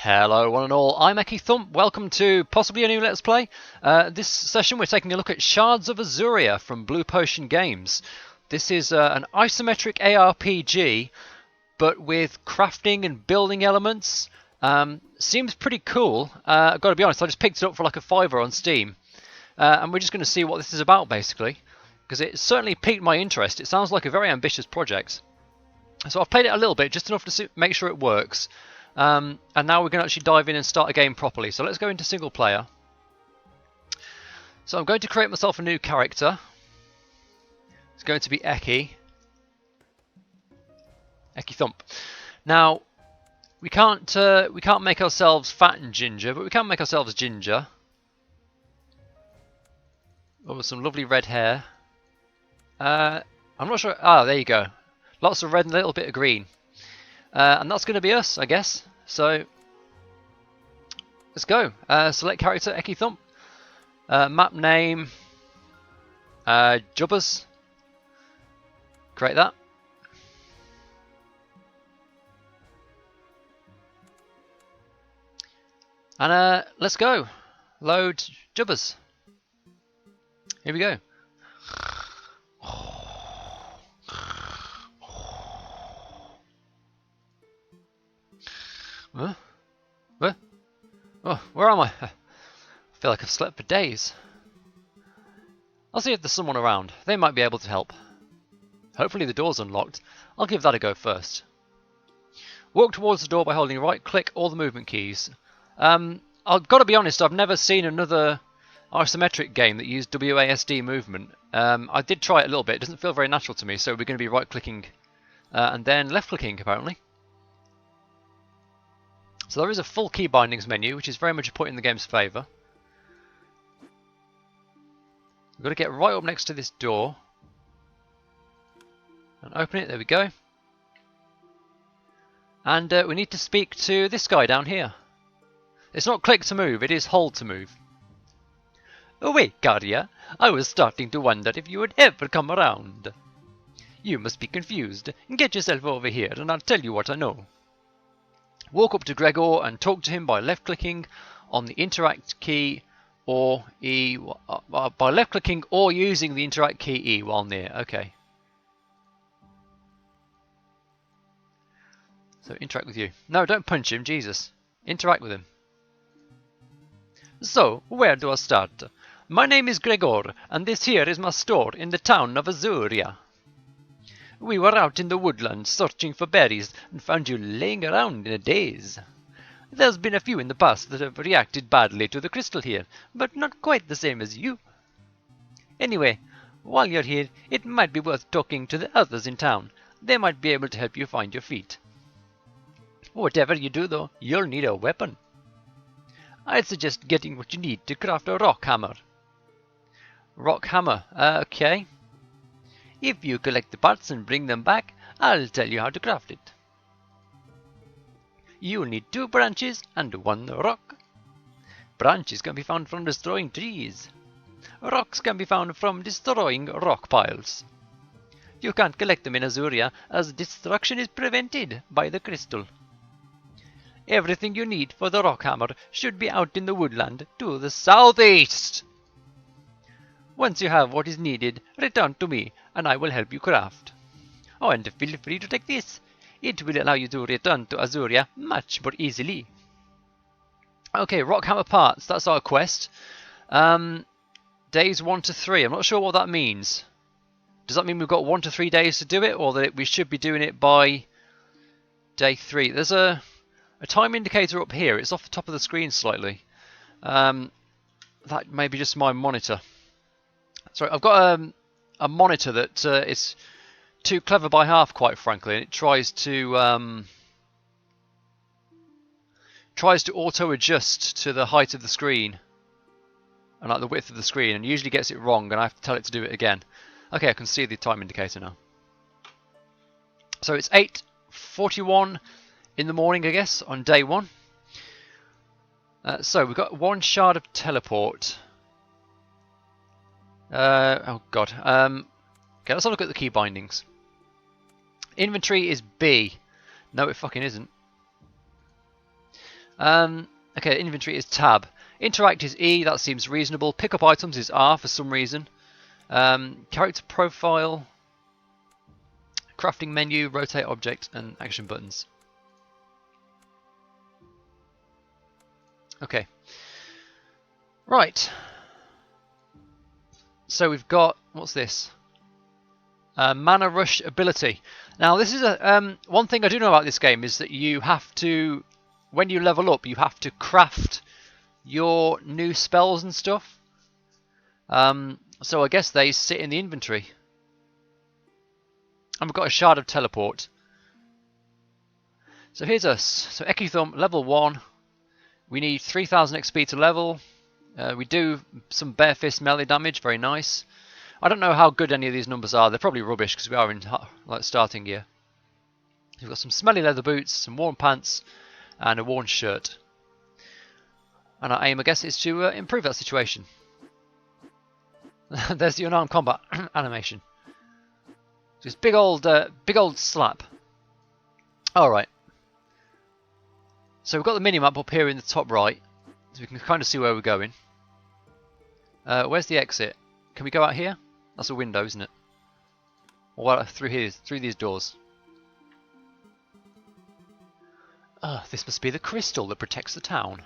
Hello one and all, I'm EkkiThump. Welcome to possibly a new Let's Play. This session we're taking a look at Shards of Azuria from Blue Potion Games. This is an isometric ARPG, but with crafting and building elements. Seems pretty cool. I've got to be honest, I just picked it up for like a £5 on Steam. And we're just going to see what this is about basically, because it certainly piqued my interest. It sounds like a very ambitious project. So I've played it a little bit, just enough to make sure it works. And now we're going to actually dive in and start a game properly. So let's go into single player. So I'm going to create myself a new character. It's going to be EkkiThump. Now we can't make ourselves fat and ginger, but we can make ourselves ginger. Oh, with some lovely red hair. I'm not sure. Ah, there you go. Lots of red and a little bit of green. And that's going to be us, I guess. So let's go. Select character, EkkiThump. Map name, Jubbers. Create that. And let's go. Load Jubbers. Here we go. Huh? What? Oh, where am I? I feel like I've slept for days. I'll see if there's someone around. They might be able to help. Hopefully the door's unlocked. I'll give that a go first. Walk towards the door by holding right click or the movement keys. I've got to be honest, I've never seen another isometric game that used WASD movement. I did try it a little bit. It doesn't feel very natural to me, so we're going to be right clicking and then left clicking apparently. So there is a full key bindings menu, which is very much a point in the game's favour. We've got to get right up next to this door and open it. There we go. And we need to speak to this guy down here. It's not click to move, it is hold to move. Oh wait, Guardia, I was starting to wonder if you would ever come around. You must be confused. Get yourself over here and I'll tell you what I know. Walk up to Gregor and talk to him by left clicking on the interact key or E by left clicking or using the interact key E while near. Okay. So interact with you. No, don't punch him, Jesus. Interact with him. So, where do I start? My name is Gregor, and this here is my store in the town of Azuria. We were out in the woodlands searching for berries and found you laying around in a daze. There's been a few in the past that have reacted badly to the crystal here, but not quite the same as you. Anyway, while you're here, it might be worth talking to the others in town. They might be able to help you find your feet. Whatever you do though, you'll need a weapon. I'd suggest getting what you need to craft a rock hammer. Rock hammer, okay. If you collect the parts and bring them back, I'll tell you how to craft it. You'll need 2 branches and 1 rock. Branches can be found from destroying trees. Rocks can be found from destroying rock piles. You can't collect them in Azuria as destruction is prevented by the crystal. Everything you need for the rock hammer should be out in the woodland to the southeast. Once you have what is needed, return to me and I will help you craft. Oh, and feel free to take this. It will allow you to return to Azuria much more easily. Okay, rock hammer parts, that's our quest. Days 1 to 3, I'm not sure what that means. Does that mean we've got 1 to 3 days to do it, or that we should be doing it by day 3? There's a time indicator up here, it's off the top of the screen slightly. That may be just my monitor. Sorry, I've got a monitor that is too clever by half, quite frankly, and it tries to auto adjust to the height of the screen and like the width of the screen, and usually gets it wrong, and I have to tell it to do it again. Okay, I can see the time indicator now. So it's 8:41 in the morning, I guess, on day 1. So we've got 1 shard of teleport. Oh god. Okay, let's have a look at the key bindings. Inventory is B. No, it fucking isn't. Okay, inventory is tab. Interact is E, that seems reasonable. Pick up items is R for some reason. Character profile, crafting menu, rotate object, and action buttons. Okay. Right. So we've got, what's this? Mana rush ability. Now this is a one thing I do know about this game is that you have to, when you level up, you have to craft your new spells and stuff. So I guess they sit in the inventory. And we've got a shard of teleport. So here's us. So EkkiThump level 1. We need 3000 XP to level. We do some bare fist melee damage, very nice. I don't know how good any of these numbers are. They're probably rubbish because we are in like starting gear. We've got some smelly leather boots, some worn pants, and a worn shirt. And our aim, I guess, is to improve that situation. There's the unarmed combat animation. Just big old slap. All right. So we've got the mini-map up here in the top right, so we can kind of see where we're going. Where's the exit? Can we go out here? That's a window, isn't it? Or through here, through these doors. This must be the crystal that protects the town.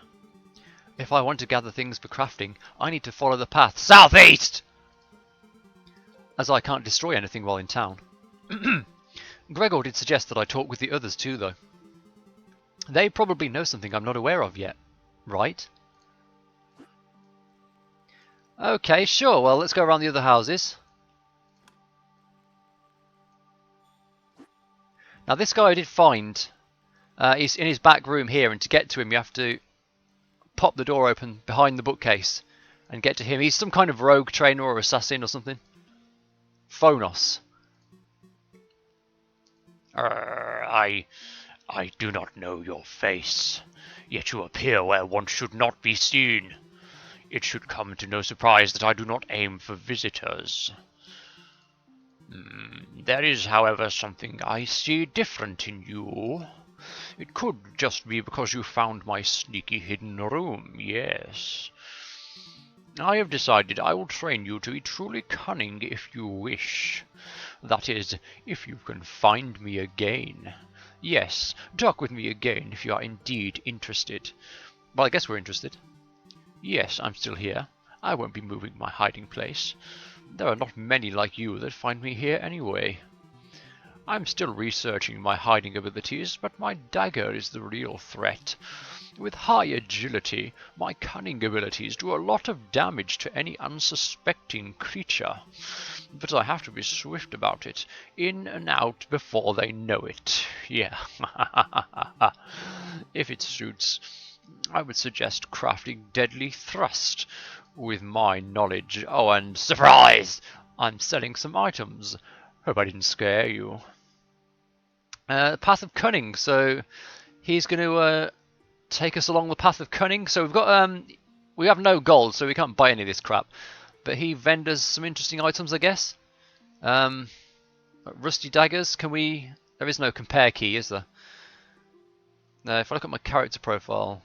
If I want to gather things for crafting, I need to follow the path southeast! As I can't destroy anything while in town. Gregor did suggest that I talk with the others too, though. They probably know something I'm not aware of yet, right? Okay, sure, well, let's go around the other houses. Now, this guy I did find, he's in his back room here, and to get to him, you have to pop the door open behind the bookcase and get to him. He's some kind of rogue trainer or assassin or something. Phonos. I do not know your face, yet you appear where one should not be seen. It should come to no surprise that I do not aim for visitors. There is, however, something I see different in you. It could just be because you found my sneaky hidden room, yes. I have decided I will train you to be truly cunning if you wish. That is, if you can find me again. Yes, talk with me again if you are indeed interested. Well, I guess we're interested. Yes, I'm still here. I won't be moving my hiding place. There are not many like you that find me here anyway. I'm still researching my hiding abilities, but my dagger is the real threat. With high agility, my cunning abilities do a lot of damage to any unsuspecting creature. But I have to be swift about it, in and out before they know it. Yeah. If it suits, I would suggest crafting Deadly Thrust with my knowledge. Oh, and surprise! I'm selling some items. Hope I didn't scare you. Path of Cunning. So he's going to take us along the Path of Cunning. So we've got we have no gold, so we can't buy any of this crap. But he vendors some interesting items, I guess. Rusty daggers. Can we? There is no compare key, is there? No. If I look at my character profile,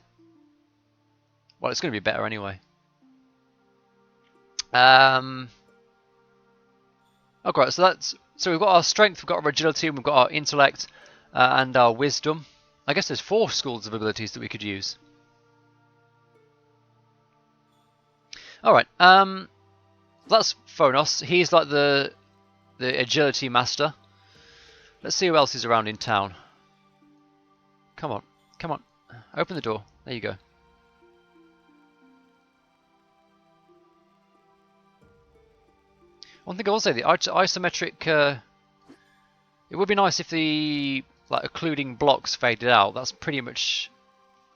well, it's going to be better anyway. Oh, great. So we've got our strength, we've got our agility, and we've got our intellect and our wisdom. I guess there's 4 schools of abilities that we could use. All right. That's Phonos. He's like the agility master. Let's see who else is around in town. Come on, come on. Open the door. There you go. One thing I will say, the isometric. It would be nice if the occluding blocks faded out. That's pretty much.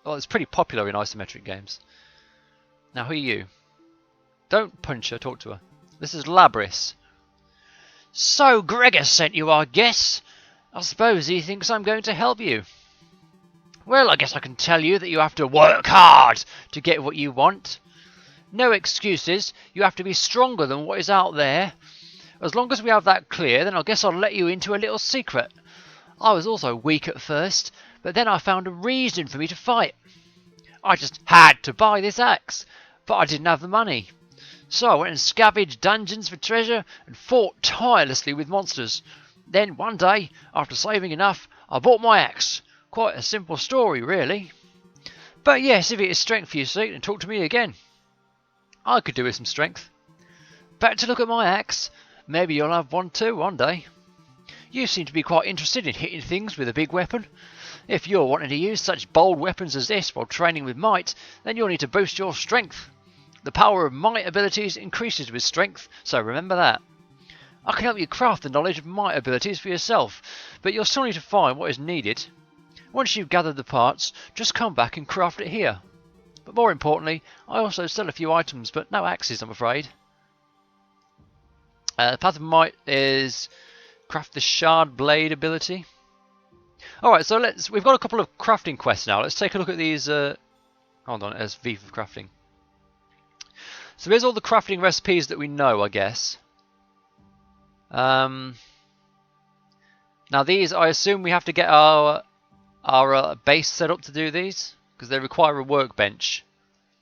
Well, it's pretty popular in isometric games. Now, who are you? Don't punch her. Talk to her. This is Labris. So Gregor sent you, I guess. I suppose he thinks I'm going to help you. Well, I guess I can tell you that you have to work hard to get what you want. No excuses. You have to be stronger than what is out there. As long as we have that clear, then I guess I'll let you into a little secret. I was also weak at first, but then I found a reason for me to fight. I just had to buy this axe, but I didn't have the money. So I went and scavenged dungeons for treasure and fought tirelessly with monsters. Then one day, after saving enough, I bought my axe. Quite a simple story, really. But yes, if it is strength you seek, then talk to me again. I could do with some strength. Back to look at my axe. Maybe you'll have one too one day. You seem to be quite interested in hitting things with a big weapon. If you're wanting to use such bold weapons as this while training with might, then you'll need to boost your strength. The power of might abilities increases with strength, so remember that. I can help you craft the knowledge of might abilities for yourself, but you'll still need to find what is needed. Once you've gathered the parts, just come back and craft it here. But more importantly, I also sell a few items, but no axes, I'm afraid. The path of might is craft the shard blade ability. Alright, so we've got a couple of crafting quests now. Let's take a look at these. Hold on, there's V for crafting. So here's all the crafting recipes that we know, I guess. Now these, I assume we have to get our base set up to do these, because they require a workbench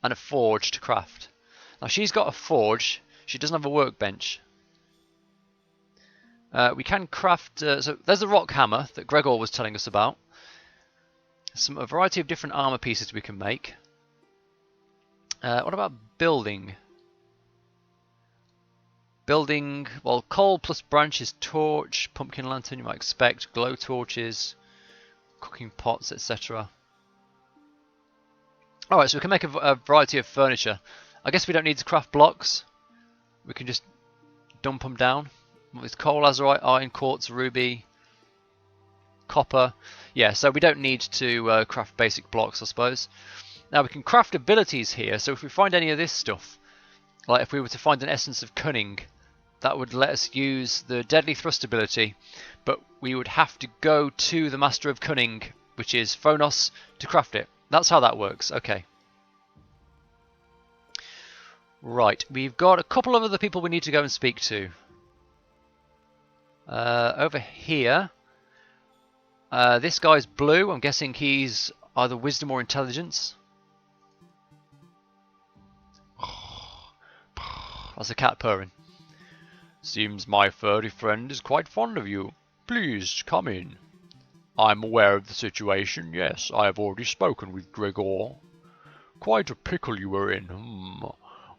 and a forge to craft. Now she's got a forge, she doesn't have a workbench. We can craft, so there's a rock hammer that Gregor was telling us about. A variety of different armor pieces we can make. What about building? Building, well, coal plus branches, torch, pumpkin lantern, you might expect, glow torches, cooking pots, etc. Alright, so we can make a variety of furniture. I guess we don't need to craft blocks. We can just dump them down. With coal, azurite, iron, quartz, ruby, copper. Yeah, so we don't need to craft basic blocks, I suppose. Now we can craft abilities here, so if we find any of this stuff, like if we were to find an essence of cunning, that would let us use the deadly thrust ability, but we would have to go to the Master of Cunning, which is Phonos, to craft it. That's how that works. Okay. Right, we've got a couple of other people we need to go and speak to. Over here, this guy's blue. I'm guessing he's either wisdom or intelligence. That's a cat purring. Seems my furry friend is quite fond of you. Please come in. I'm aware of the situation. Yes, I have already spoken with Gregor. Quite a pickle you were in.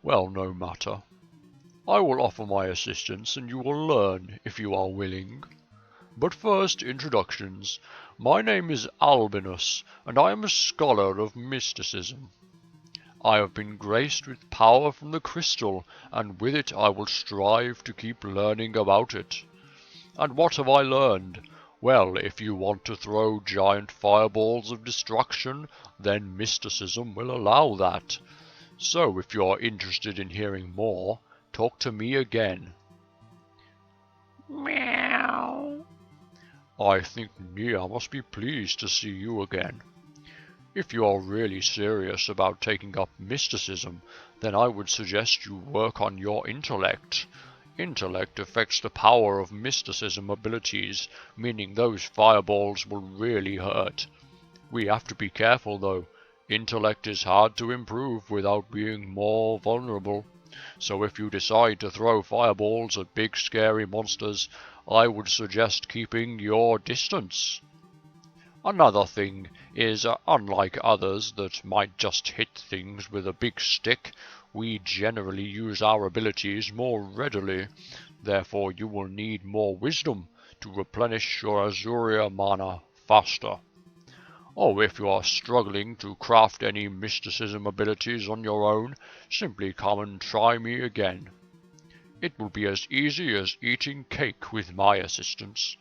Well, no matter. I will offer my assistance, and you will learn if you are willing. But first, introductions. My name is Albinus, and I am a scholar of mysticism. I have been graced with power from the crystal, and with it I will strive to keep learning about it. And what have I learned? Well, if you want to throw giant fireballs of destruction, then mysticism will allow that. So if you are interested in hearing more, talk to me again. Meow. I think Nia must be pleased to see you again. If you are really serious about taking up mysticism, then I would suggest you work on your intellect. Intellect affects the power of mysticism abilities, meaning those fireballs will really hurt. We have to be careful though. Intellect is hard to improve without being more vulnerable. So if you decide to throw fireballs at big scary monsters, I would suggest keeping your distance. Another thing is, unlike others that might just hit things with a big stick, we generally use our abilities more readily. Therefore you will need more wisdom to replenish your Azuria mana faster. Or if you are struggling to craft any mysticism abilities on your own, simply come and try me again. It will be as easy as eating cake with my assistance.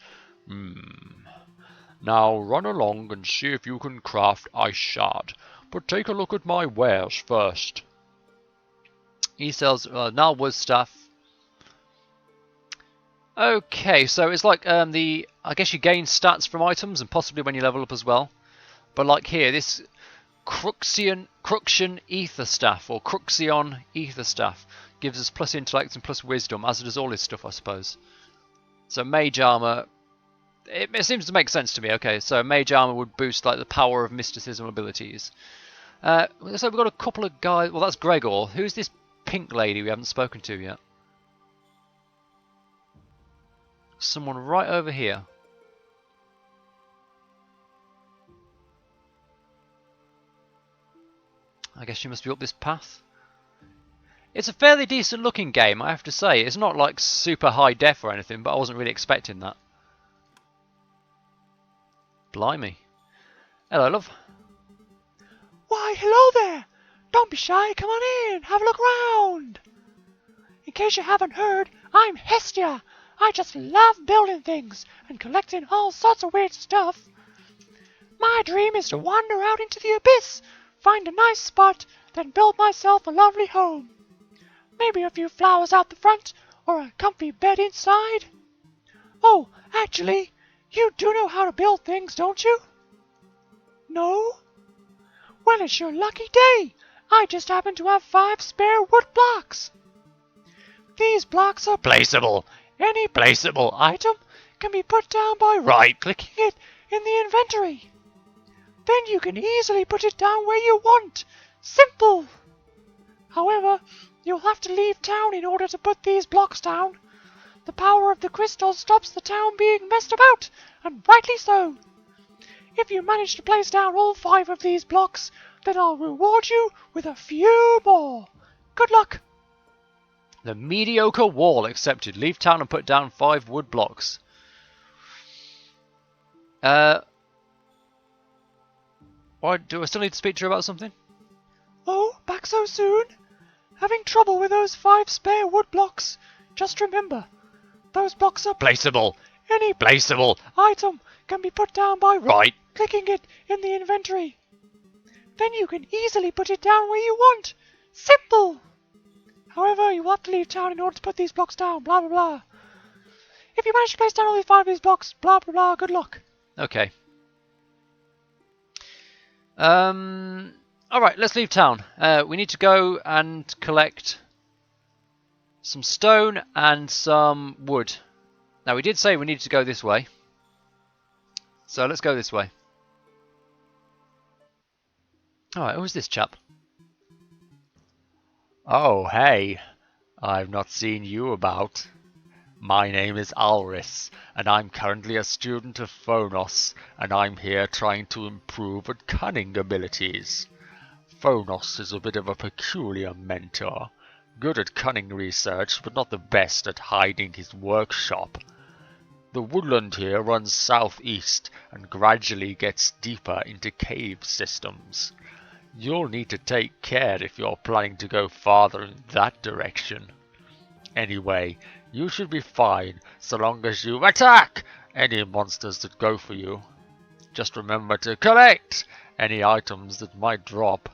Now run along and see if you can craft Ice Shard, but take a look at my wares first. He sells now wood staff. Okay, so it's like I guess you gain stats from items and possibly when you level up as well. But like here, this Cruxion Ether Staff, or Cruxion Ether Staff, gives us plus intellect and plus wisdom, as does all his stuff, I suppose. So mage armor, it seems to make sense to me. Okay, so mage armor would boost like the power of mysticism abilities. So we've got a couple of guys. Well, that's Gregor. Who's this pink lady we haven't spoken to yet? Someone right over here. I guess she must be up this path. It's a fairly decent looking game, I have to say. It's not like super high def or anything, but I wasn't really expecting that. Blimey. Hello, love. Why, hello there! Don't be shy, come on in, have a look round! In case you haven't heard, I'm Hestia. I just love building things and collecting all sorts of weird stuff. My dream is to wander out into the abyss, find a nice spot, then build myself a lovely home. Maybe a few flowers out the front, or a comfy bed inside. Oh, actually, you do know how to build things, don't you? No? Well, it's your lucky day. I just happen to have 5 spare wood blocks. These blocks are placeable. Any placeable item can be put down by right-clicking it in the inventory. Then you can easily put it down where you want. Simple! However, you'll have to leave town in order to put these blocks down. The power of the crystal stops the town being messed about, and rightly so. If you manage to place down all 5 of these blocks, then I'll reward you with a few more. Good luck! The mediocre wall accepted. Leave town and put down 5 wood blocks. Why do I still need to speak to her about something? Oh, back so soon? Having trouble with those 5 spare wood blocks? Just remember, those blocks are placeable. Any placeable item can be put down by right-clicking it in the inventory. Then you can easily put it down where you want. Simple! However, you will have to leave town in order to put these blocks down, blah blah blah. If you manage to place down only 5 of these blocks, blah blah blah, good luck. Okay. Alright, let's leave town. We need to go and collect some stone and some wood. Now, we did say we needed to go this way. So let's go this way. Alright, who's this chap? Oh, hey. I've not seen you about. My name is Alris, and I'm currently a student of Phonos, and I'm here trying to improve at cunning abilities. Phonos is a bit of a peculiar mentor, good at cunning research, but not the best at hiding his workshop. The woodland here runs southeast and gradually gets deeper into cave systems. You'll need to take care if you're planning to go farther in that direction. Anyway, you should be fine so long as you attack any monsters that go for you. Just remember to collect any items that might drop.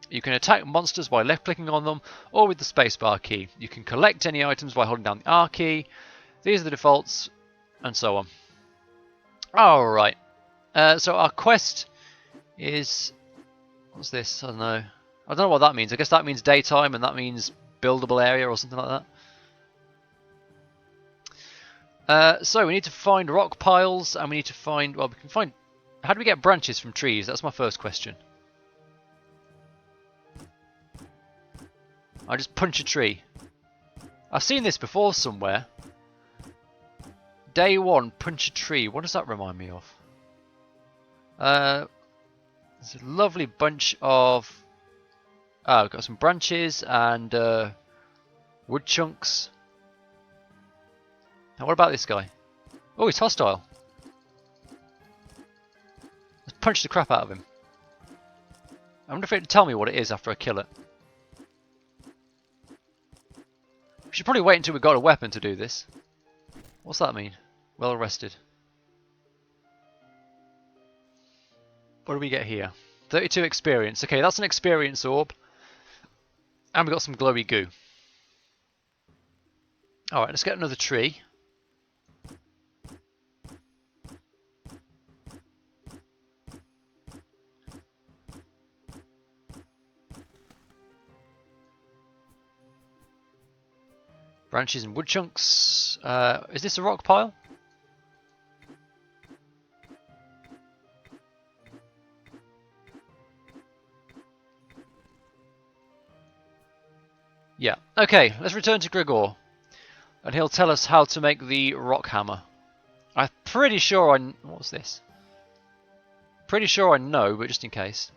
You can attack monsters by left-clicking on them or with the spacebar key. You can collect any items by holding down the R key. These are the defaults, and so on. Alright, so our quest is... What's this? I don't know. I don't know what that means. I guess that means daytime, and that means buildable area or something like that. So we need to find rock piles, and we need to find... Well, we can find... How do we get branches from trees? That's my first question. I just punch a tree. I've seen this before somewhere. Day 1, punch a tree. What does that remind me of? There's a lovely bunch of... Oh, we've got some branches and wood chunks. Now what about this guy? Oh, he's hostile. Let's punch the crap out of him. I wonder if it'll tell me what it is after I kill it. We should probably wait until we've got a weapon to do this. What's that mean? Well rested. What do we get here? 32 experience. Okay, that's an experience orb. And we've got some glowy goo. Alright, let's get another tree. Branches and wood chunks. Is this a rock pile? Yeah. Okay, let's return to Gregor. And he'll tell us how to make the rock hammer. I'm pretty sure I... What's this? Pretty sure I know, but just in case.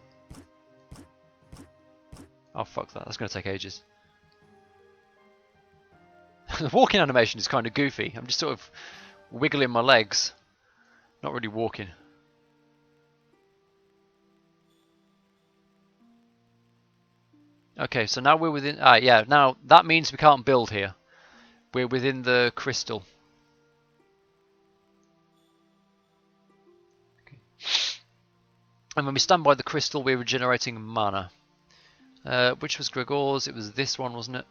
Oh, fuck that. That's going to take ages. The walking animation is kind of goofy. I'm just sort of wiggling my legs. Not really walking. Okay, so now we're within... Ah, yeah, now that means we can't build here. We're within the crystal. Okay. And when we stand by the crystal, we're regenerating mana. Which was Gregor's? It was this one, wasn't it?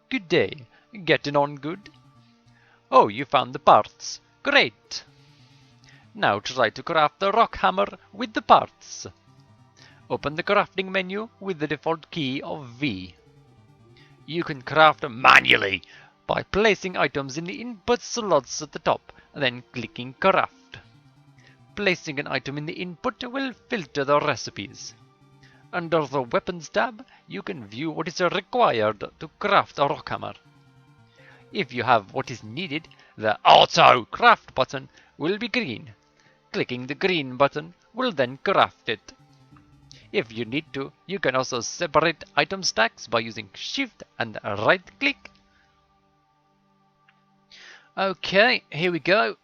Good day. Getting on good? Oh, you found the parts. Great. Now try to craft the rock hammer with the parts. Open the crafting menu with the default key of V. You can craft manually by placing items in the input slots at the top and then clicking craft. Placing an item in the input will filter the recipes. Under the weapons tab, you can view what is required to craft a rock hammer. If you have what is needed, the auto craft button will be green. Clicking the green button will then craft it. If you need to, you can also separate item stacks by using shift and right click. Okay, here we go.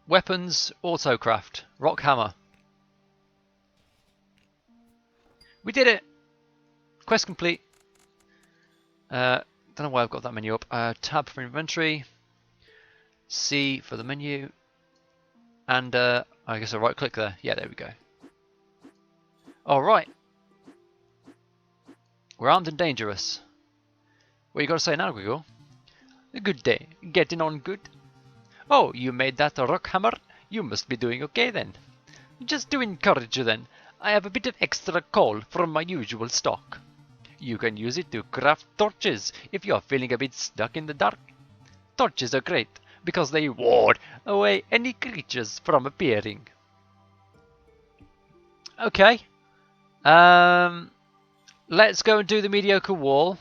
Weapons, autocraft, rock hammer. We did it! Quest complete. Don't know why I've got that menu up. Tab for inventory. C for the menu. And I guess I right click there. Yeah, there we go. Alright. We're armed and dangerous. What you got to say now, Gregor? Good day. Getting on good? Oh, you made that rock hammer? You must be doing okay then. Just to encourage you then, I have a bit of extra coal from my usual stock. You can use it to craft torches if you are feeling a bit stuck in the dark. Torches are great because they ward away any creatures from appearing. Okay. Let's go and do the mediocre wall.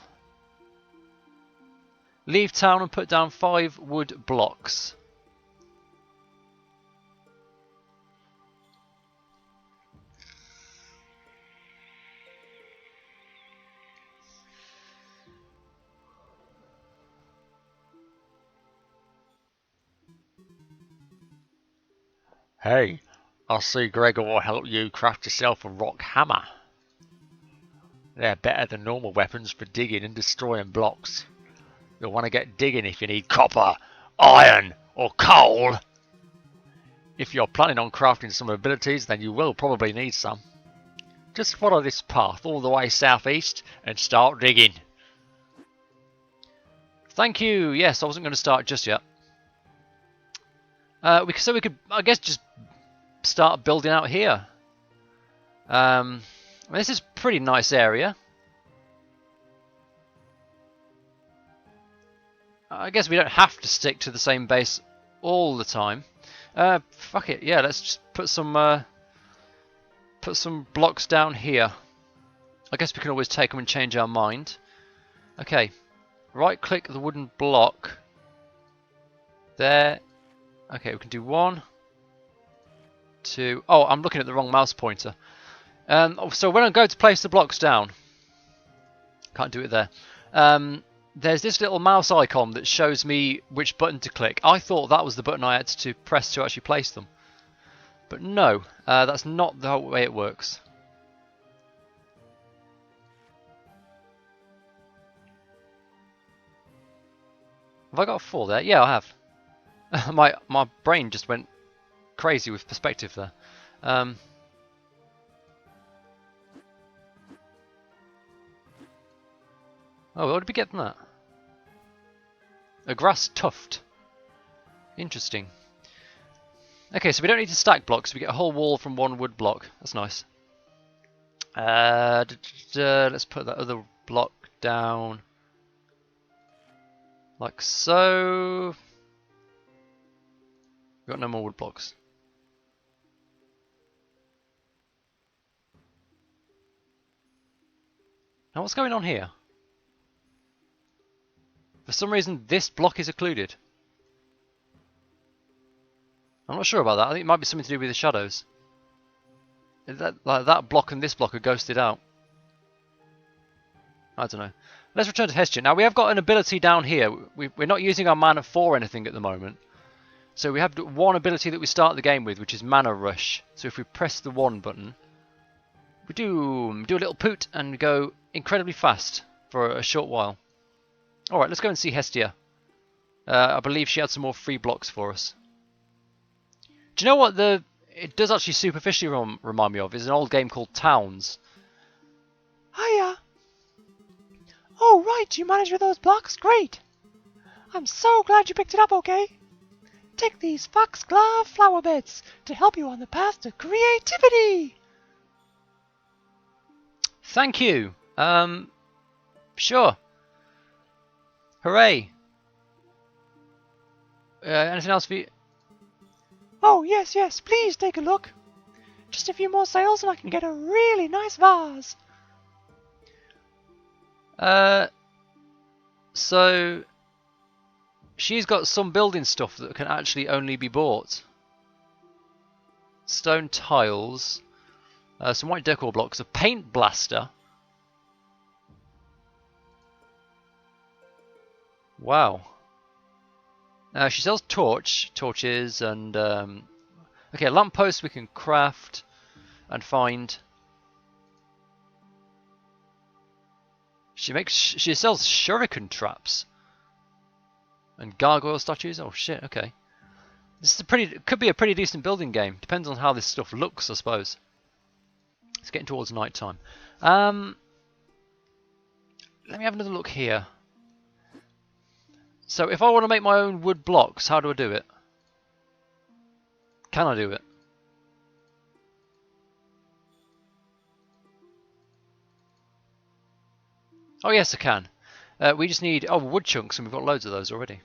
Leave town and put down 5 wood blocks. Hey, I see Gregor will help you craft yourself a rock hammer. They're better than normal weapons for digging and destroying blocks. You'll want to get digging if you need copper, iron, or coal. If you're planning on crafting some abilities, then you will probably need some. Just follow this path all the way southeast and start digging. Thank you. Yes, I wasn't going to start just yet. So we could, I guess, just start building out here. This is a pretty nice area. I guess we don't have to stick to the same base all the time. Fuck it, yeah, let's just put some blocks down here. I guess we can always take them and change our mind. Okay, right click the wooden block. There. Okay, we can do 1, 2... Oh, I'm looking at the wrong mouse pointer. So when I go to place the blocks down, can't do it there. There's this little mouse icon that shows me which button to click. I thought that was the button I had to press to actually place them. But no, that's not the way it works. Have I got a 4 there? Yeah, I have. my brain just went crazy with perspective there. Oh, where did we get from that? A grass tuft. Interesting. Okay, so we don't need to stack blocks. We get a whole wall from 1 wood block. That's nice. Let's put that other block down. Like so. We've got no more wood blocks. Now what's going on here? For some reason this block is occluded. I'm not sure about that. I think it might be something to do with the shadows. That block and this block are ghosted out. I don't know. Let's return to Hestia. Now we have got an ability down here. We're not using our mana for anything at the moment. So we have one ability that we start the game with, which is Mana Rush. So if we press the 1 button, we do a little poot and go incredibly fast for a short while. Alright, let's go and see Hestia. I believe she had some more free blocks for us. Do you know what it does actually superficially remind me of? Is an old game called Towns. Hiya. Oh, right, you managed with those blocks? Great. I'm so glad you picked it up, okay? Take these foxglove flower beds to help you on the path to creativity. Thank you. Sure. Hooray. Anything else for you? Oh, yes, yes, please take a look. Just a few more sales and I can get a really nice vase. So she's got some building stuff that can actually only be bought. Stone tiles, some white decor blocks, a paint blaster. Wow. She sells torches, and okay, a lamppost we can craft and find. She sells shuriken traps and gargoyle statues. Oh shit! Okay, this is could be a pretty decent building game. Depends on how this stuff looks, I suppose. It's getting towards night time. Let me have another look here. So if I want to make my own wood blocks, how do I do it? Can I do it? Oh yes, I can. We just need wood chunks, and we've got loads of those already.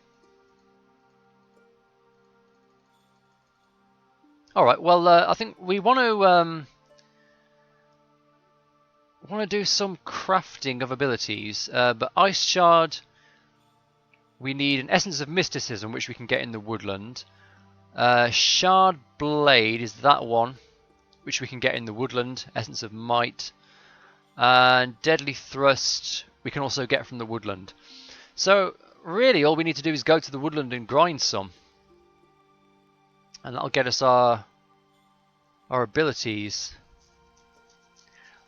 All right. Well, I think we want to do some crafting of abilities. But Ice Shard, we need an Essence of Mysticism, which we can get in the woodland. Shard Blade is that one, which we can get in the woodland. Essence of Might. And Deadly Thrust we can also get from the woodland. So really all we need to do is go to the woodland and grind some. And that'll get us our abilities.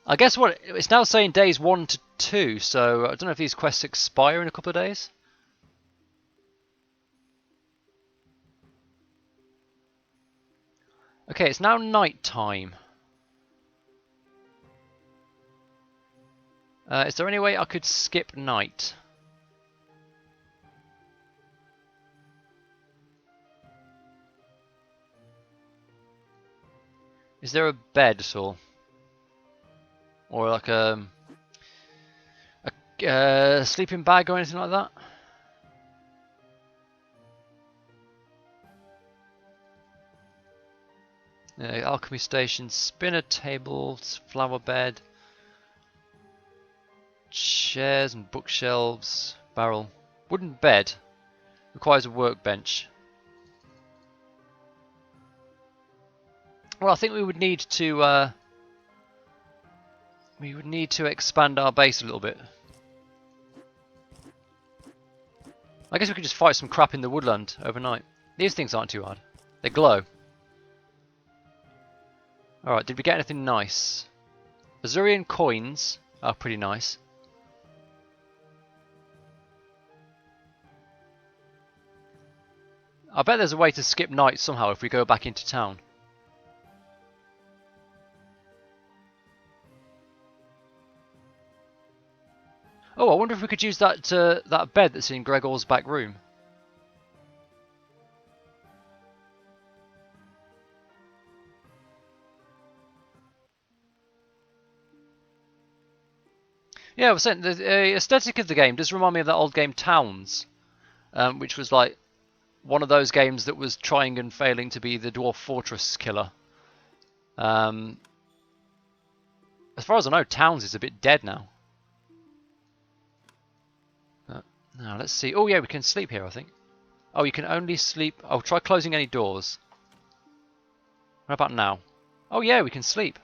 I guess what it's now saying days 1 to 2, so I don't know if these quests expire in a couple of days. Okay, it's now night time. Is there any way I could skip night? Is there a bed at all? Or like a sleeping bag or anything like that? Alchemy station, spinner tables, flower bed. Chairs and bookshelves, barrel. Wooden bed. Requires a workbench. Well, I think we would need to expand our base a little bit. I guess we could just fight some crap in the woodland overnight. These things aren't too hard. They glow. Alright, did we get anything nice? Azurian coins are pretty nice. I bet there's a way to skip night somehow if we go back into town. Oh, I wonder if we could use that that bed that's in Gregor's back room. Yeah, I was saying the aesthetic of the game does remind me of that old game Towns, which was like one of those games that was trying and failing to be the Dwarf Fortress killer. As far as I know, Towns is a bit dead now. Now let's see. Oh yeah, we can sleep here, I think. Oh, you can only sleep. Oh, try closing any doors. What about now? Oh yeah, we can sleep.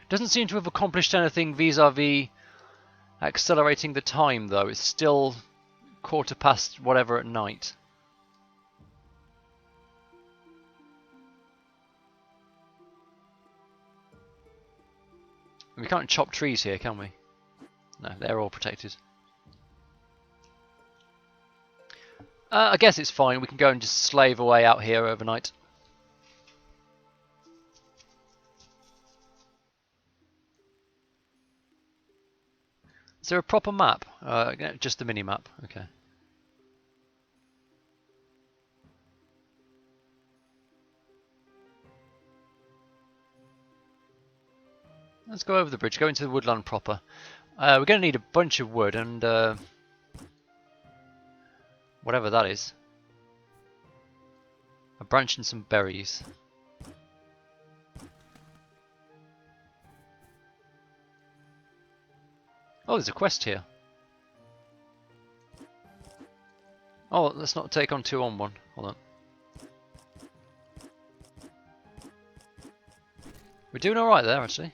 Doesn't seem to have accomplished anything vis-a-vis accelerating the time, though. It's still 1/4 whatever at night. We can't chop trees here, can we? No, they're all protected. I guess it's fine. We can go and just slave away out here overnight. Is there a proper map? Just the mini map. Okay. Let's go over the bridge. Go into the woodland proper. We're going to need a bunch of wood and whatever that is. A branch and some berries. Oh, there's a quest here. Oh, let's not take on 2 on 1. Hold on. We're doing alright there, actually.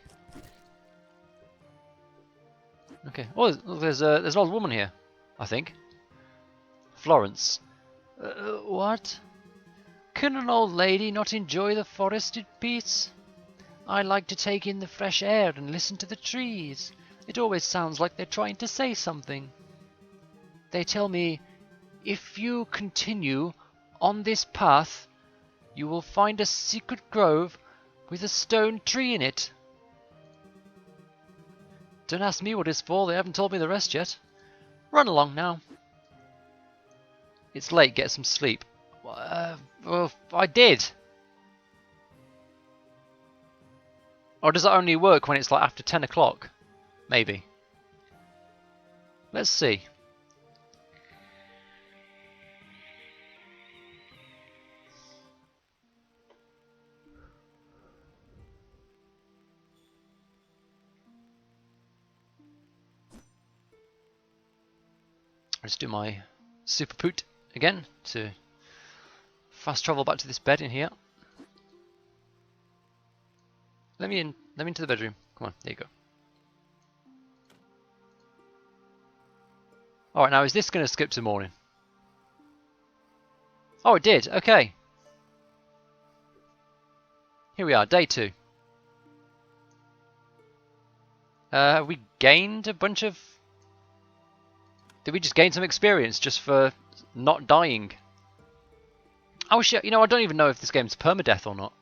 Okay. Oh, there's an old woman here, I think. Florence. What? Can an old lady not enjoy the forest in peace? I like to take in the fresh air and listen to the trees. It always sounds like they're trying to say something. They tell me, if you continue on this path, you will find a secret grove with a stone tree in it. Don't ask me what it's for, they haven't told me the rest yet. Run along now. It's late, get some sleep. Well, I did. Or does that only work when it's like after 10 o'clock? Maybe. Let's see. Let's do my super poot again to fast travel back to this bed in here. Let me into the bedroom. Come on, there you go. Alright, now is this going to skip to morning? Oh, it did. Okay. Here we are, day 2. Have we gained a bunch of... Did we just gain some experience just for not dying? Oh shit, you know, I don't even know if this game's permadeath or not.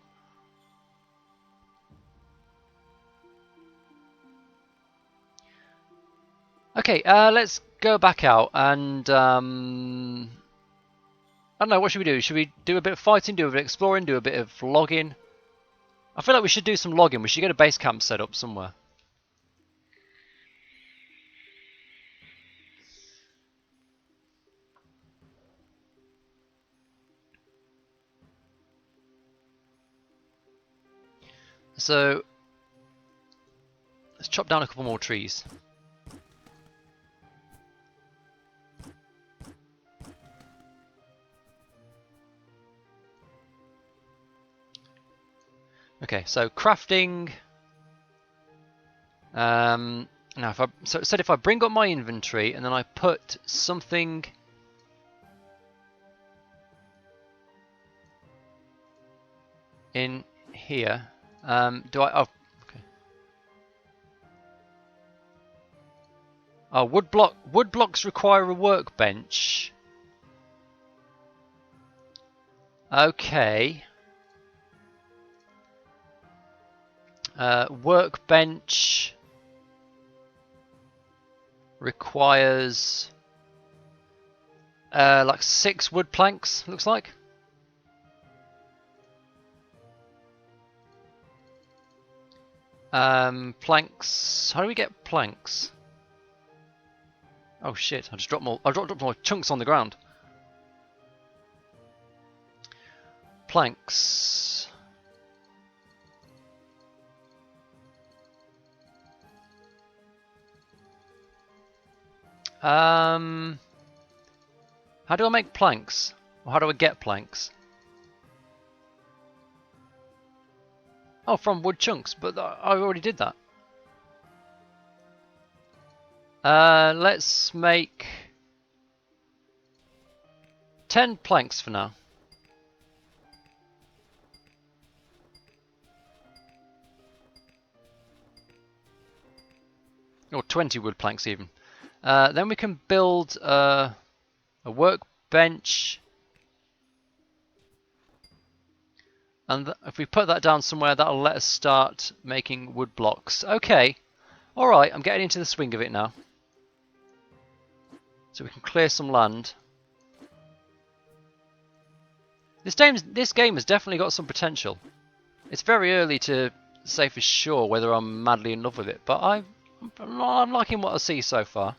Okay, let's go back out and... I don't know, what should we do? Should we do a bit of fighting, do a bit of exploring, do a bit of logging? I feel like we should do some logging. We should get a base camp set up somewhere. So, let's chop down a couple more trees. Okay, so crafting. Now, so it said if I bring up my inventory and then I put something in here. Do I? Oh, okay. Oh, wood blocks require a workbench. Okay. Workbench requires like 6 wood planks, looks like. Planks. How do we get planks? Oh shit! I just dropped more. I dropped more chunks on the ground. Planks. How do I make planks? Or how do I get planks? Oh, from wood chunks, but I already did that. Let's make 10 planks for now. Or 20 wood planks even. Then we can build a workbench. And if we put that down somewhere, that'll let us start making wood blocks. Okay. Alright, I'm getting into the swing of it now. So we can clear some land. This game has definitely got some potential. It's very early to say for sure whether I'm madly in love with it, but I'm liking what I see so far.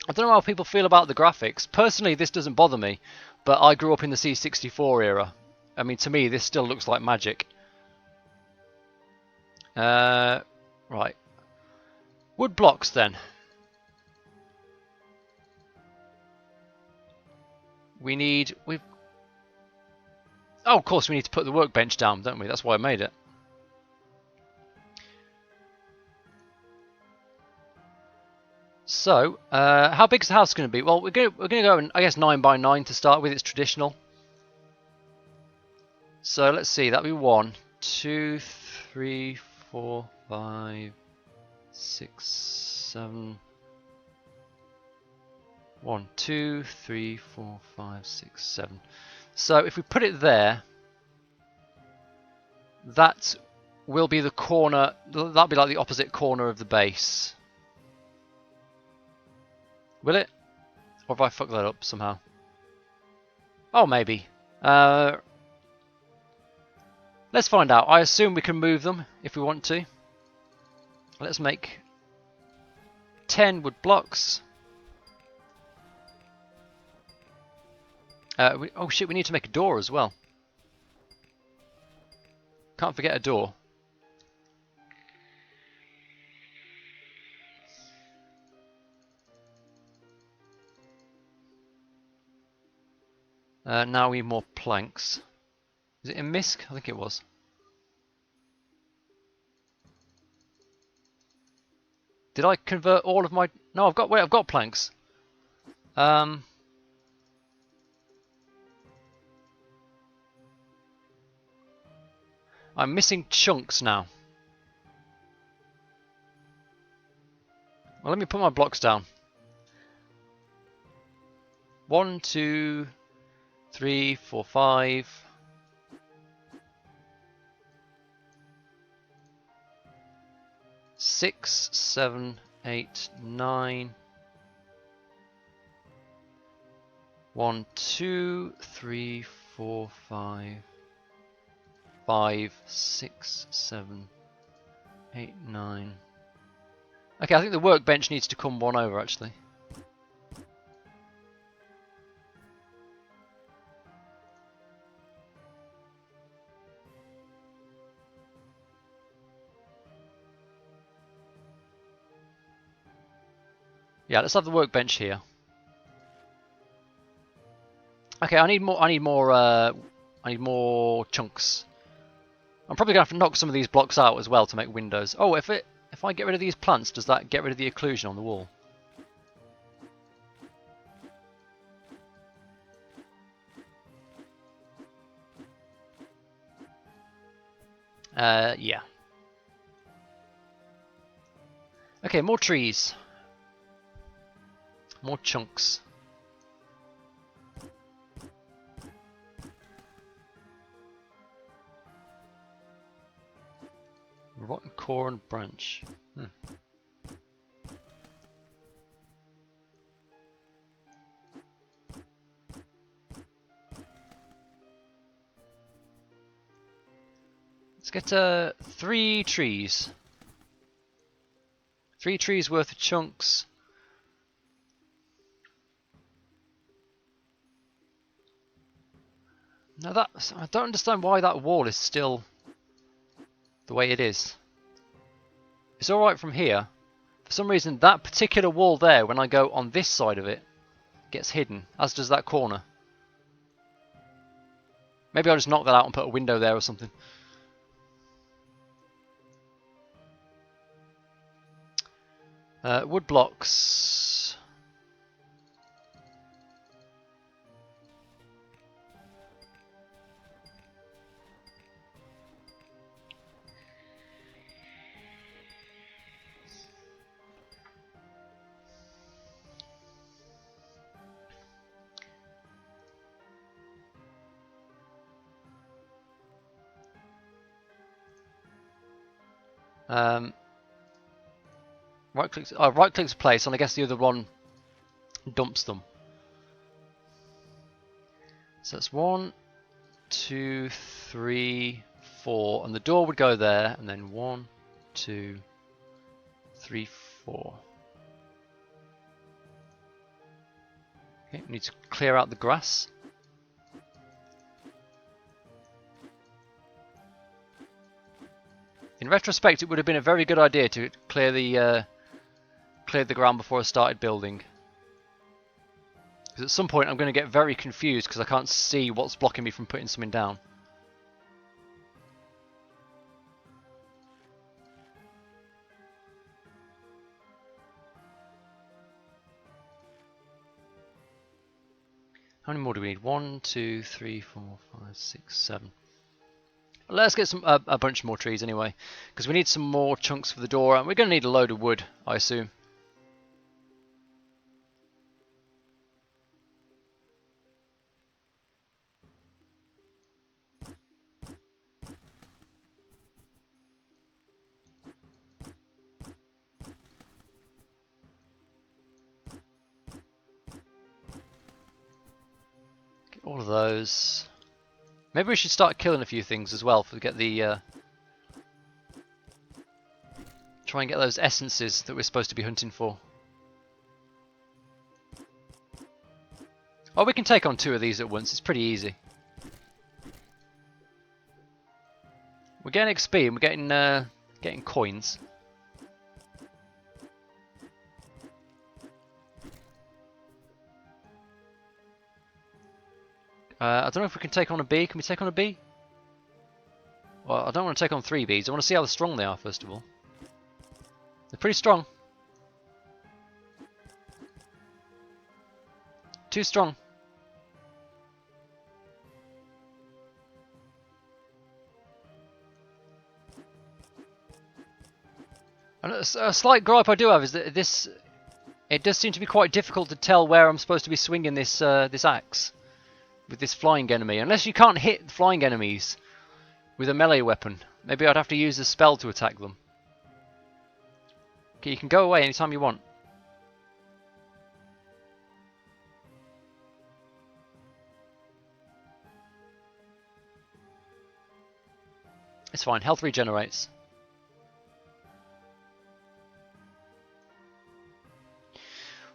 I don't know how people feel about the graphics. Personally, this doesn't bother me, but I grew up in the C64 era. I mean, to me, this still looks like magic. Right. Wood blocks, then. Oh, of course, we need to put the workbench down, don't we? That's why I made it. So, how big is the house going to be? Well, we're going to go in, I guess, 9 by 9 to start with. It's traditional. So let's see. That'll be 1, 2, 3, 4, 5, 6, 7. 1, 2, 3, 4, 5, 6, 7. So if we put it there, that will be the corner. That'll be like the opposite corner of the base. Will it? Or have I fucked that up somehow? Oh, maybe. Let's find out. I assume we can move them if we want to. Let's make 10 wood blocks. Oh shit, we need to make a door as well. Can't forget a door. Now we need more planks. Is it in Misk? I think it was. Did I convert all of my... No, I've got planks. I'm missing chunks now. Well, let me put my blocks down. 1, 2, 3, 4, 5. 6, 7, 8, 9. 1, 2, 3, 4, 5. 5, 6, 7, 8, 9. Okay, I think the workbench needs to come one over actually. Yeah, let's have the workbench here. Okay, I need more chunks. I'm probably gonna have to knock some of these blocks out as well to make windows. Oh, if I get rid of these plants, does that get rid of the occlusion on the wall? Yeah. Okay, more trees. More chunks. Rotten core and branch. Let's get 3 trees. 3 trees worth of chunks. Now I don't understand why that wall is still the way it is. It's alright from here. For some reason, that particular wall there, when I go on this side of it, gets hidden, as does that corner. Maybe I'll just knock that out and put a window there or something. Wood blocks. Right clicks place, and I guess the other one dumps them. So that's 1, 2, 3, 4, and the door would go there, and then 1, 2, 3, 4. Okay, we need to clear out the grass. In retrospect, it would have been a very good idea to clear the ground before I started building. Because at some point I'm going to get very confused because I can't see what's blocking me from putting something down. How many more do we need? 1, 2, 3, 4, 5, 6, 7. Let's get a bunch more trees anyway, because we need some more chunks for the door, and we're going to need a load of wood, I assume. Get all of those. Maybe we should start killing a few things as well to get the try and get those essences that we're supposed to be hunting for. Oh, we can take on 2 of these at once. It's pretty easy. We're getting XP and we're getting coins. I don't know if we can take on a bee. Can we take on a bee? Well, I don't want to take on 3 bees. I want to see how strong they are first of all. They're pretty strong. Too strong. And a slight gripe I do have is that it does seem to be quite difficult to tell where I'm supposed to be swinging this this axe with this flying enemy. Unless you can't hit flying enemies with a melee weapon, maybe I'd have to use a spell to attack them. Okay, you can go away anytime you want. It's fine, health regenerates.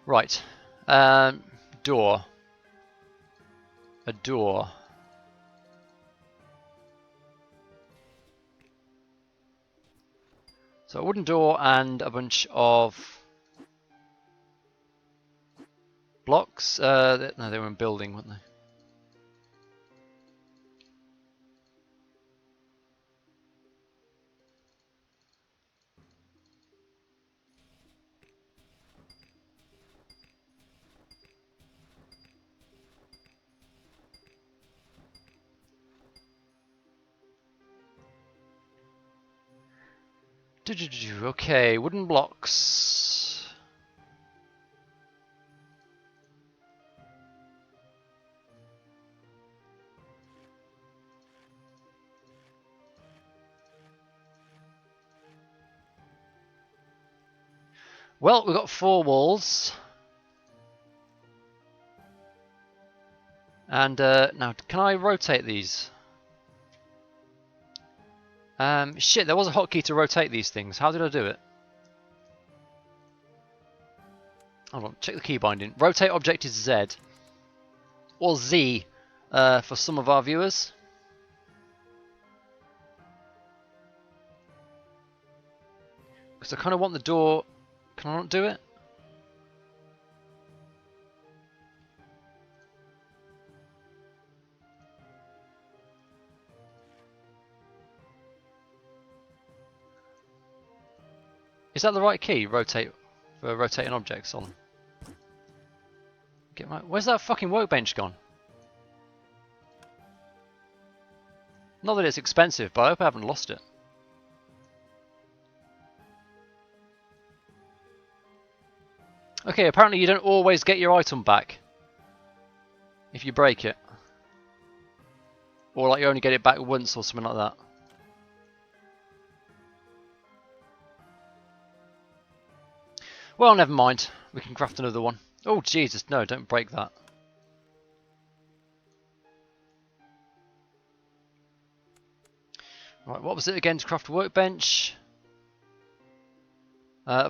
Right, door. A door. So a wooden door and a bunch of blocks. No, they were in building, weren't they? Okay, wooden blocks. Well, we've got 4 walls. And now, can I rotate these? Shit, there was a hotkey to rotate these things. How did I do it? Hold on, check the key binding. Rotate object is Z. Or Z for some of our viewers. Because I kind of want the door Can I not do it? Is that the right key? Rotate for rotating objects on. Get my. Where's that fucking workbench gone? Not that it's expensive, but I hope I haven't lost it. Okay, apparently you don't always get your item back if you break it. Or like you only get it back once or something like that. Well, never mind. We can craft another one. Oh, Jesus, no, don't break that. Right, what was it again to craft a workbench?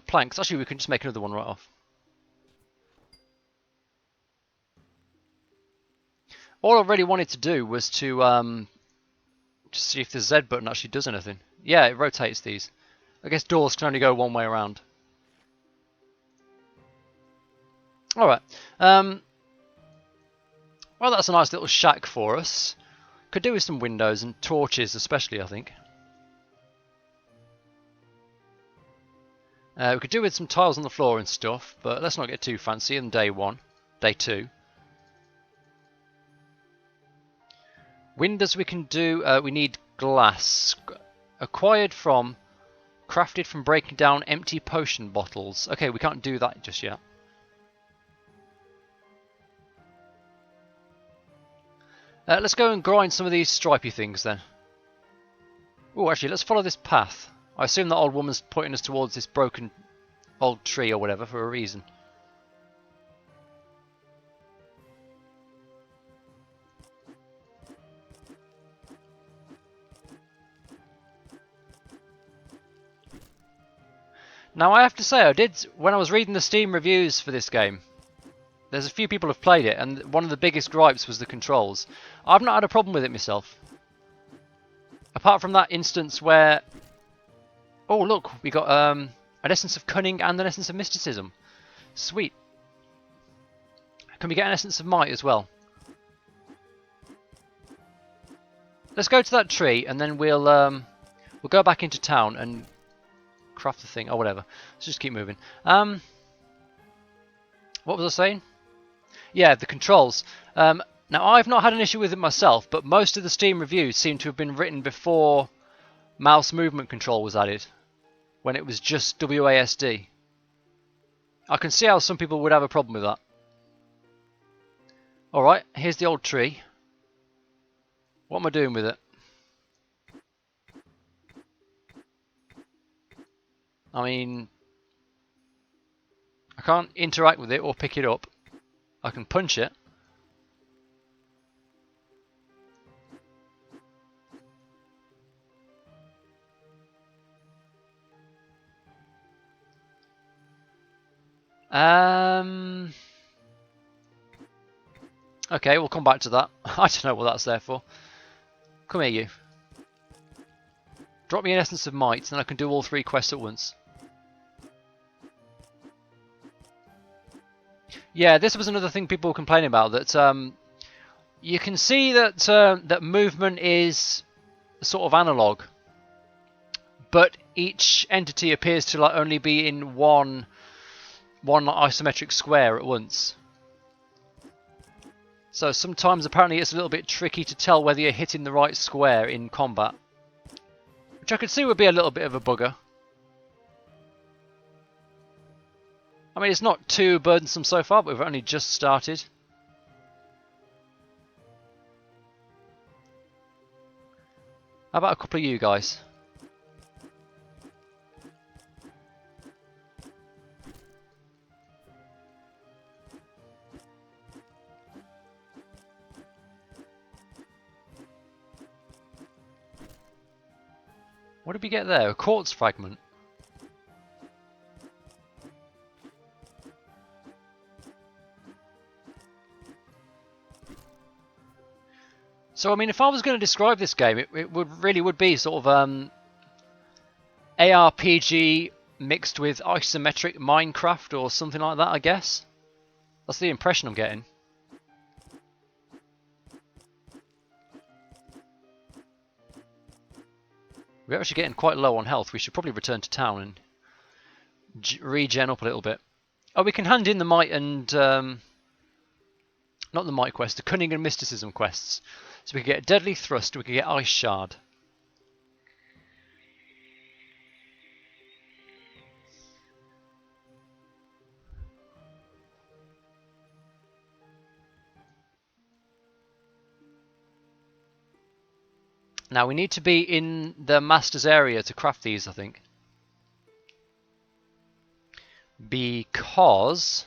Planks. Actually, we can just make another one right off. All I really wanted to do was to just see if the Z button actually does anything. Yeah, it rotates these. I guess doors can only go one way around. Alright. Well, that's a nice little shack for us. Could do with some windows and torches especially, I think. We could do with some tiles on the floor and stuff, but let's not get too fancy on day one. Day two. Windows we can do, we need glass. Acquired from, crafted from breaking down empty potion bottles. Okay, we can't do that just yet. Let's go and grind some of these stripy things then. Oh, actually, let's follow this path. I assume that old woman's pointing us towards this broken old tree or whatever for a reason. Now, I have to say, I did, when I was reading the Steam reviews for this game, there's a few people have played it, and one of the biggest gripes was the controls. I've not had a problem with it myself. Apart from that instance where... Oh, look, we got an essence of cunning and an essence of mysticism. Sweet. Can we get an essence of might as well? Let's go to that tree, and then we'll go back into town and craft the thing. Oh, whatever. Let's just keep moving. What was I saying? Yeah, the controls. Now, I've not had an issue with it myself, but most of the Steam reviews seem to have been written before mouse movement control was added, when it was just WASD. I can see how some people would have a problem with that. Alright, here's the old tree. What am I doing with it? I mean, I can't interact with it or pick it up. I can punch it. Okay, we'll come back to that. I don't know what that's there for. Come here, you. Drop me an essence of might, and I can do all 3 quests at once. Yeah, this was another thing people were complaining about, that you can see that that movement is sort of analog, but each entity appears to like only be in one isometric square at once. So sometimes apparently it's a little bit tricky to tell whether you're hitting the right square in combat, which I could see would be a little bit of a bugger. I mean, it's not too burdensome so far, but we've only just started. How about a couple of you guys? What did we get there? A quartz fragment. So, I mean, if I was going to describe this game, it would be sort of ARPG mixed with isometric Minecraft or something like that, I guess. That's the impression I'm getting. We're actually getting quite low on health. We should probably return to town and regen up a little bit. Oh, we can hand in the might and... not the might quest, the cunning and mysticism quests. So we can get deadly thrust, we can get ice shard. Now we need to be in the master's area to craft these, I think. Because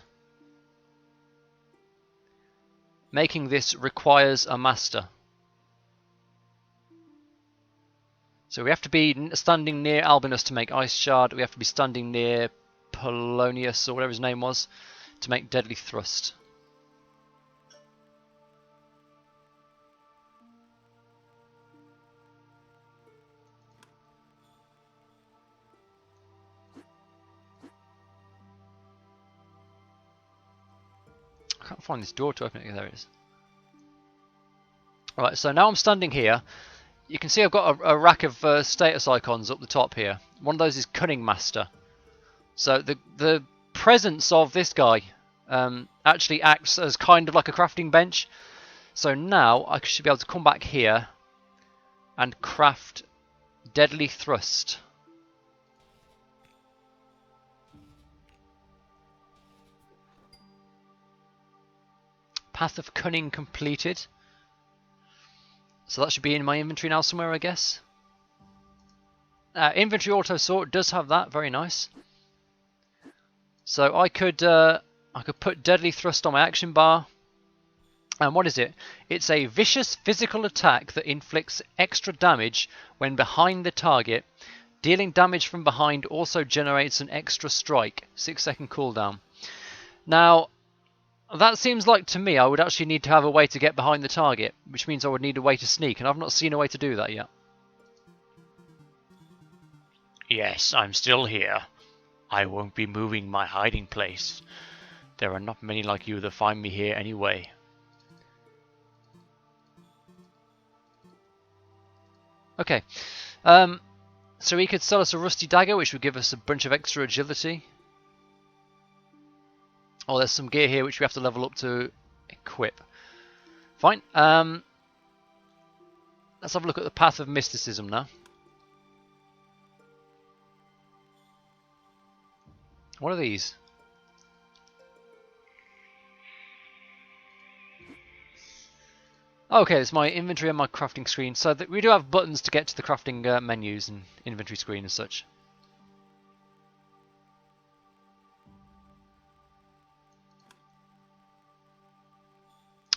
making this requires a master. So we have to be standing near Albinus to make ice shard. We have to be standing near Polonius, or whatever his name was, to make deadly thrust. I can't find this door to open it. There it is. Alright, so now I'm standing here. You can see I've got a rack of status icons up the top here. One of those is Cunning Master. So the presence of this guy actually acts as kind of like a crafting bench. So now I should be able to come back here and craft Deadly Thrust. Path of Cunning completed. So that should be in my inventory now somewhere, I guess. Inventory auto sort does have that, very nice. So I could put Deadly Thrust on my action bar. And what is it? It's a vicious physical attack that inflicts extra damage when behind the target. Dealing damage from behind also generates an extra strike, 6-second cooldown. Now, that seems like to me I would actually need to have a way to get behind the target, which means I would need a way to sneak, and I've not seen a way to do that yet. Yes, I'm still here. I won't be moving my hiding place. There are not many like you that find me here anyway. Okay, so he could sell us a rusty dagger, which would give us a bunch of extra agility. Oh, there's some gear here which we have to level up to equip. Fine. Let's have a look at the Path of Mysticism now. What are these? Okay, it's my inventory and my crafting screen. So we do have buttons to get to the crafting menus and inventory screen and such.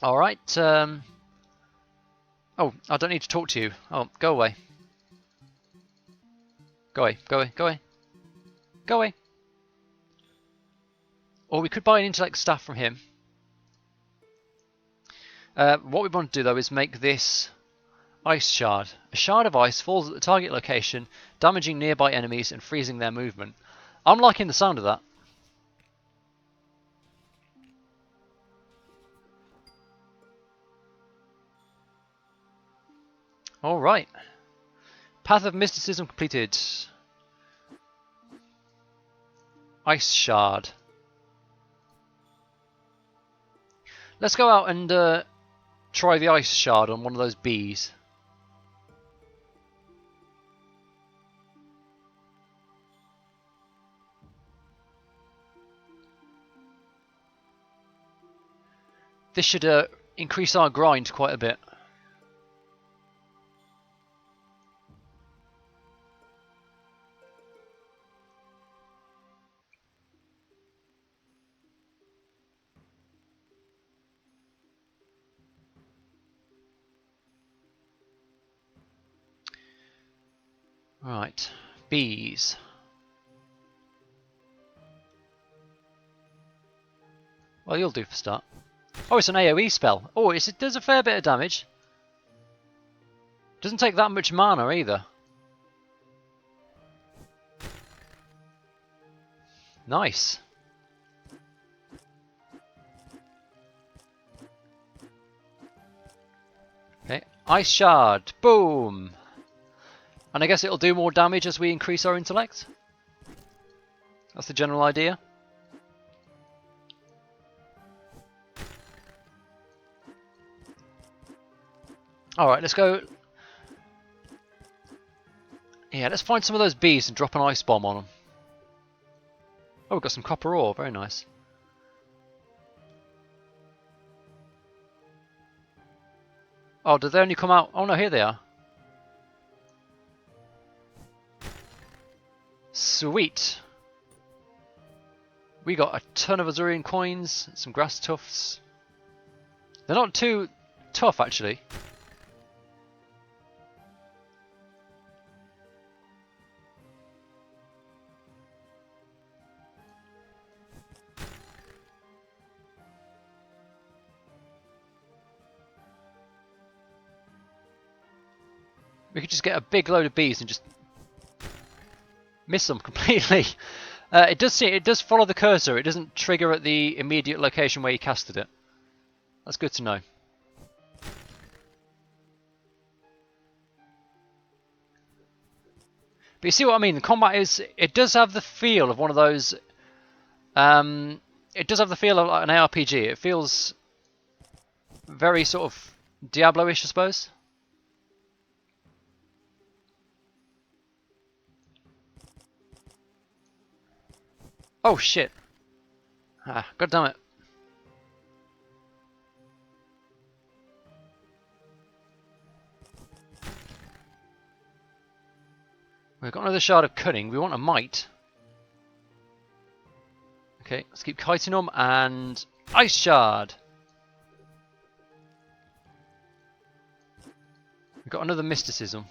Alright. Oh, I don't need to talk to you. Oh, go away. Go away, go away, go away. Go away. Or we could buy an intellect staff from him. What we want to do though is make this ice shard. A shard of ice falls at the target location, damaging nearby enemies and freezing their movement. I'm liking the sound of that. Alright. Path of Mysticism completed. Ice shard. Let's go out and try the ice shard on one of those bees. This should increase our grind quite a bit. Right, bees. Well, you'll do for start. Oh, it's an AoE spell. Oh, it does a fair bit of damage. Doesn't take that much mana either. Nice. Okay, ice shard. Boom. And I guess it'll do more damage as we increase our intellect. That's the general idea. Alright, let's go. Yeah, let's find some of those bees and drop an ice bomb on them. Oh, we've got some copper ore. Very nice. Oh, did they only come out? Oh no, here they are. Sweet. We got a ton of Azurian coins, some grass tufts. They're not too tough, actually. We could just get a big load of bees and just miss them completely. It does follow the cursor. It doesn't trigger at the immediate location where you casted it. That's good to know. But you see what I mean? The combat it does have the feel of one of those. It does have the feel of like an ARPG. It feels very sort of Diablo-ish, I suppose. Oh shit! Ah, god damn it! We've got another shard of cunning. We want a might. Okay, let's keep kiting them and ice shard. We've got another mysticism.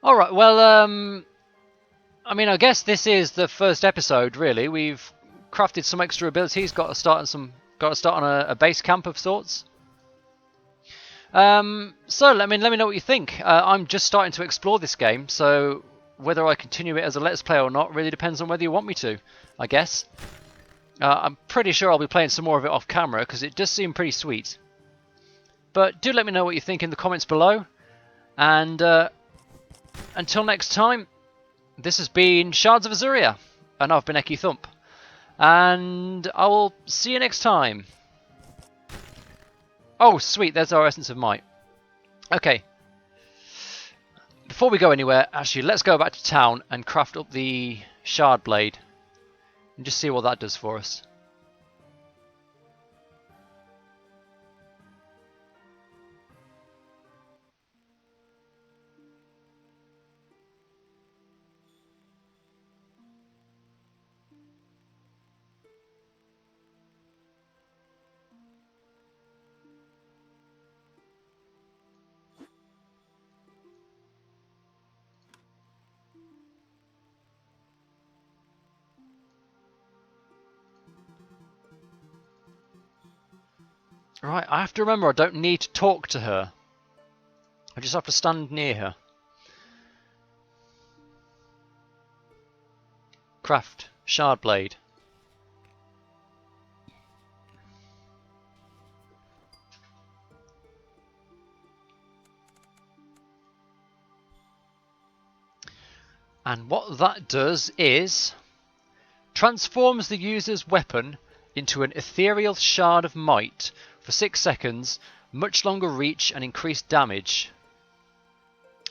Alright, well, I mean, I guess this is the first episode, really. We've crafted some extra abilities, got to start on a base camp of sorts. So let me know what you think. I'm just starting to explore this game, so whether I continue it as a Let's Play or not really depends on whether you want me to, I guess. I'm pretty sure I'll be playing some more of it off camera, because it does seem pretty sweet. But do let me know what you think in the comments below, and until next time, this has been Shards of Azuria, and I've been EkkiThump. And I will see you next time. Oh, sweet, there's our Essence of Might. Okay. Before we go anywhere, actually, let's go back to town and craft up the Shard Blade. And just see what that does for us. Right, I have to remember I don't need to talk to her. I just have to stand near her. Craft Shard Blade. And what that does is transforms the user's weapon into an ethereal shard of might for 6 seconds, much longer reach and increased damage.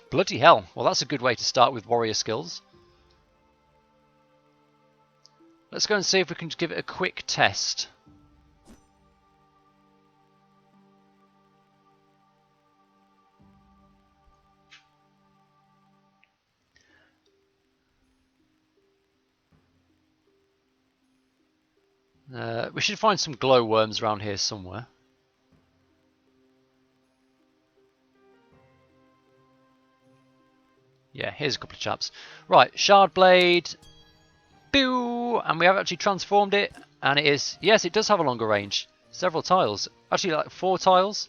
Bloody hell, well that's a good way to start with warrior skills. Let's go and see if we can just give it a quick test. We should find some glowworms around here somewhere. Yeah, here's a couple of chaps. Right, Shard Blade. Boo! And we have actually transformed it. And it is, yes, it does have a longer range. Several tiles. Actually, like 4 tiles.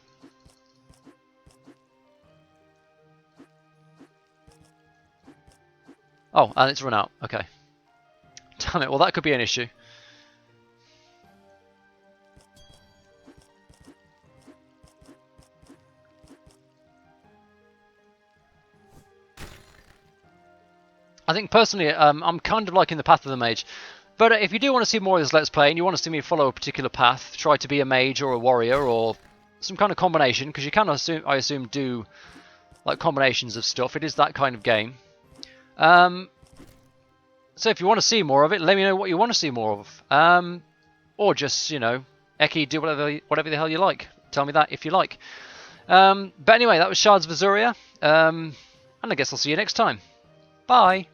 Oh, and it's run out. Okay. Damn it. Well, that could be an issue. I think personally, I'm kind of liking the Path of the Mage. But if you do want to see more of this Let's Play and you want to see me follow a particular path, try to be a mage or a warrior or some kind of combination, because you can, I assume, do like combinations of stuff. It is that kind of game. So if you want to see more of it, let me know what you want to see more of. Or just, you know, Ekki, do whatever the hell you like. Tell me that if you like. But anyway, that was Shards of Azuria. And I guess I'll see you next time. Bye.